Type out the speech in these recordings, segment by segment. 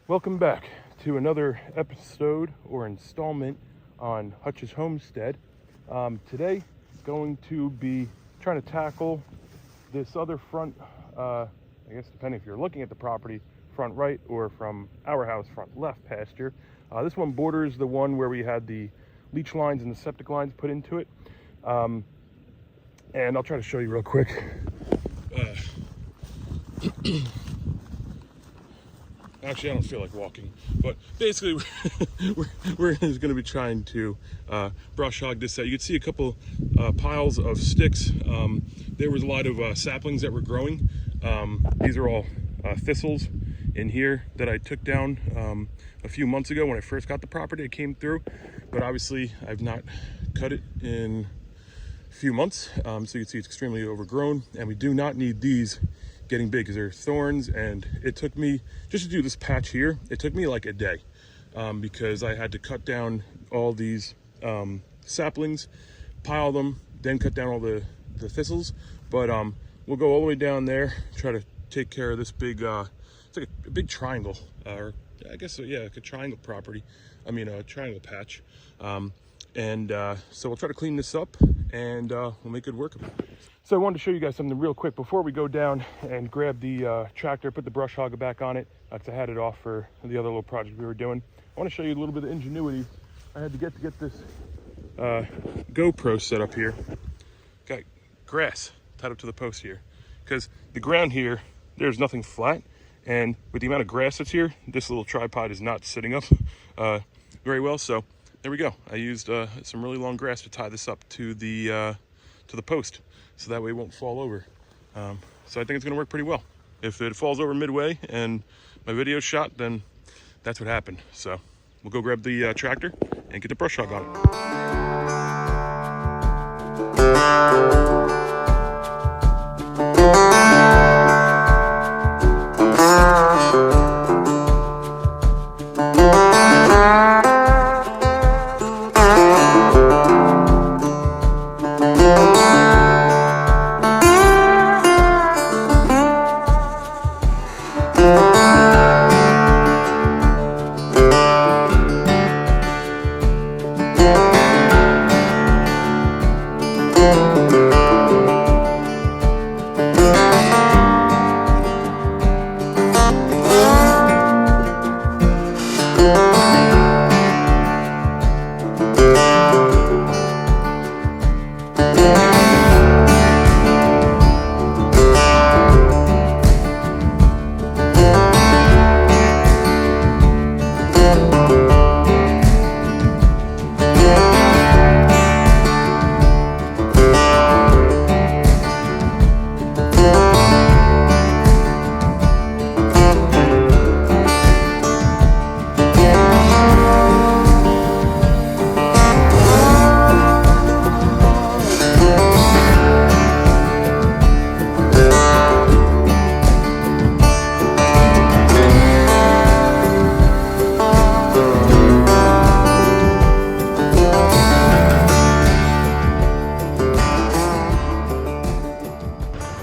Welcome back to another episode or installment on Hutch's Homestead. Today, going to be trying to tackle this other front, I guess depending if you're looking at the property, front right or from our house, front left pasture. This one borders the one where we had the leach lines and the septic lines put into it. And I'll try to show you real quick. Actually, I don't feel like walking, but basically we're going to be trying to brush hog this out. You can see a couple piles of sticks. There was a lot of saplings that were growing. These are all thistles in here that I took down a few months ago when I first got the property. It came through, but obviously I've not cut it in a few months. So you can see it's extremely overgrown, and we do not need these getting big because they're thorns. And it took me, just to do this patch here, it took me like a day because I had to cut down all these saplings, pile them, then cut down all the thistles. But we'll go all the way down there, try to take care of this big, it's like a big triangle, or I guess, yeah, like a triangle property. I mean, a triangle patch. So we'll try to clean this up and we'll make good work of it. So I wanted to show you guys something real quick before we go down and grab the tractor, put the brush hogger back on it, because I had it off for the other little project we were doing. I want to show you a little bit of ingenuity I had to get this GoPro set up here. Got grass tied up to the post here, because the ground here, there's nothing flat, and with the amount of grass that's here, this little tripod is not sitting up very well. So there we go. I used some really long grass to tie this up to the post, so that way it won't fall over. So I think it's gonna work pretty well. If it falls over midway and my video's shot, then that's what happened. So we'll go grab the tractor and get the brush hog on it.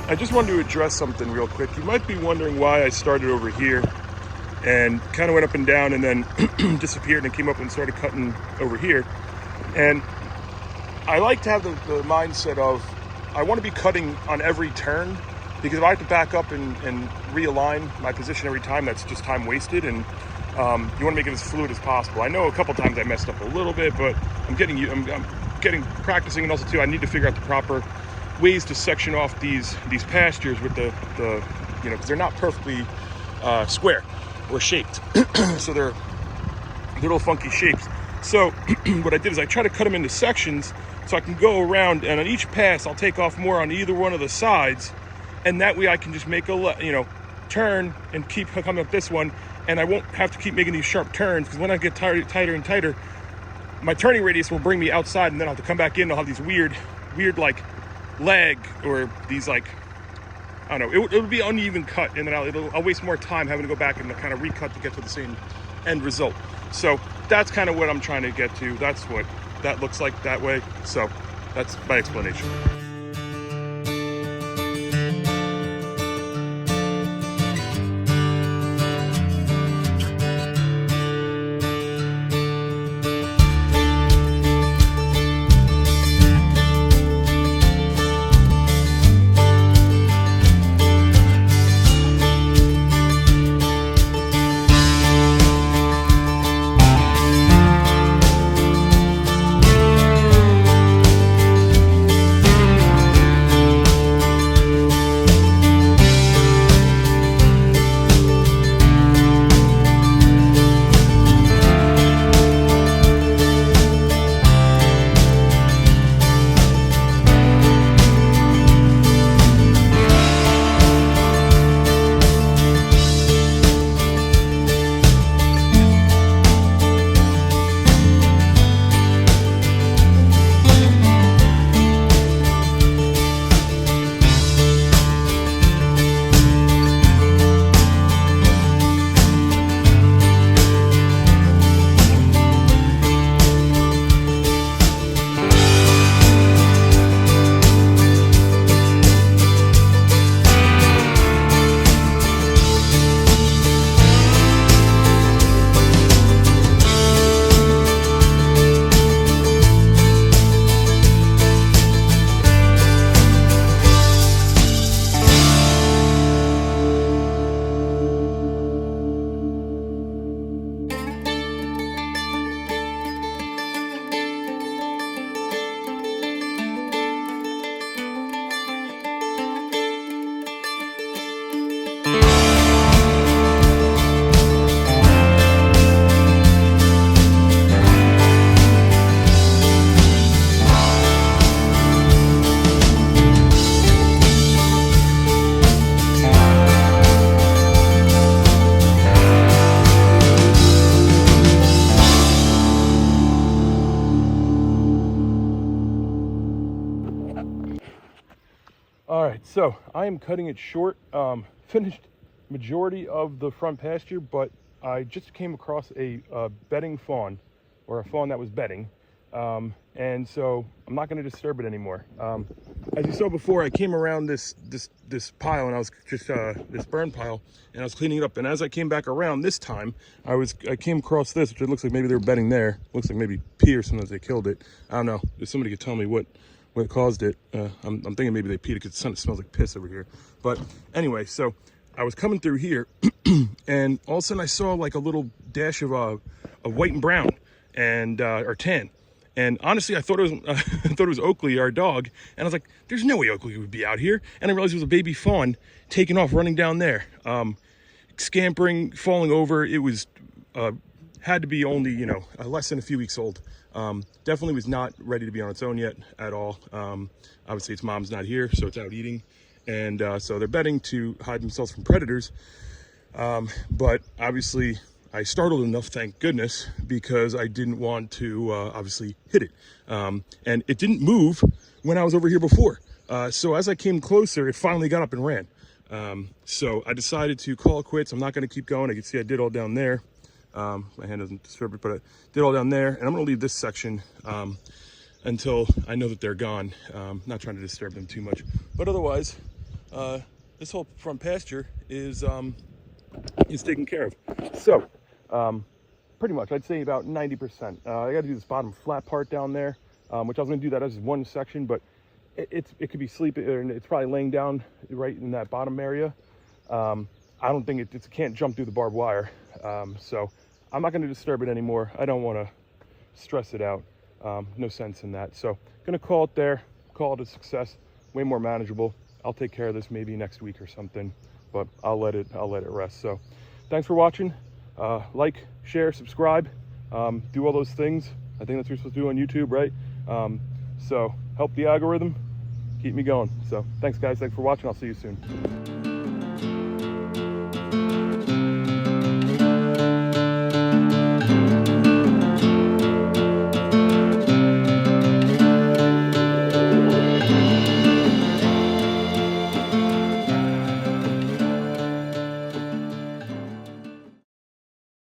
I just wanted to address something real quick. You might be wondering why I started over here and kind of went up and down and then disappeared and came up and started cutting over here. And I like to have the mindset of, I want to be cutting on every turn, because if I have to back up and realign my position every time, that's just time wasted. And you want to make it as fluid as possible. I know a couple times I messed up a little bit, but I'm getting practicing, and also too, I need to figure out the proper ways to section off these pastures with the because they're not perfectly square or shaped. So they're little funky shapes. So what I did is I try to cut them into sections so I can go around, and on each pass I'll take off more on either one of the sides, and that way I can just make a turn and keep coming up this one, and I won't have to keep making these sharp turns, because when I get tighter and tighter, my turning radius will bring me outside, and then I'll have to come back in. I'll have these weird like lag, or these like, I don't know, it would be uneven cut, and then I'll waste more time having to go back and kind of recut to get to the same end result. So that's kind of what I'm trying to get to. That's what that looks like that way. So that's my explanation. So I am cutting it short. Finished majority of the front pasture, but I just came across a bedding fawn, or a fawn that was bedding. And so I'm not going to disturb it anymore. As you saw before, I came around this pile, and I was just this burn pile, and I was cleaning it up. And as I came back around this time, I came across this, which it looks like maybe they were bedding there. Looks like maybe pee or something as they killed it. I don't know. If somebody could tell me what caused it. I'm thinking maybe they peed it because it smells like piss over here. But anyway, so I was coming through here, and all of a sudden I saw like a little dash of white and brown, and or tan. And honestly, I thought it was Oakley, our dog, and I was like, "There's no way Oakley would be out here." And I realized it was a baby fawn taking off, running down there, scampering, falling over. It was had to be only, you know, less than a few weeks old. Definitely was not ready to be on its own yet at all. Obviously, its mom's not here, so it's out eating, and so they're bedding to hide themselves from predators. But obviously, I startled enough, thank goodness, because I didn't want to obviously hit it. And it didn't move when I was over here before. So as I came closer, it finally got up and ran. So I decided to call it quits. I'm not going to keep going. I can see I did all down there. My hand doesn't disturb it, but I did all down there. And I'm going to leave this section until I know that they're gone. Not trying to disturb them too much. But otherwise, this whole front pasture is taken care of. So, pretty much, I'd say about 90%. I got to do this bottom flat part down there, which I was going to do that as one section, but it could be sleeping, and it's probably laying down right in that bottom area. I don't think it can't jump through the barbed wire, so I'm not going to disturb it anymore. I don't want to stress it out. No sense in that. So, going to call it there, call it a success, way more manageable. I'll take care of this maybe next week or something, but I'll let it rest. So, thanks for watching. Like, share, subscribe, do all those things. I think that's what you're supposed to do on YouTube, right? So help the algorithm, keep me going. So thanks guys, thanks for watching. I'll see you soon.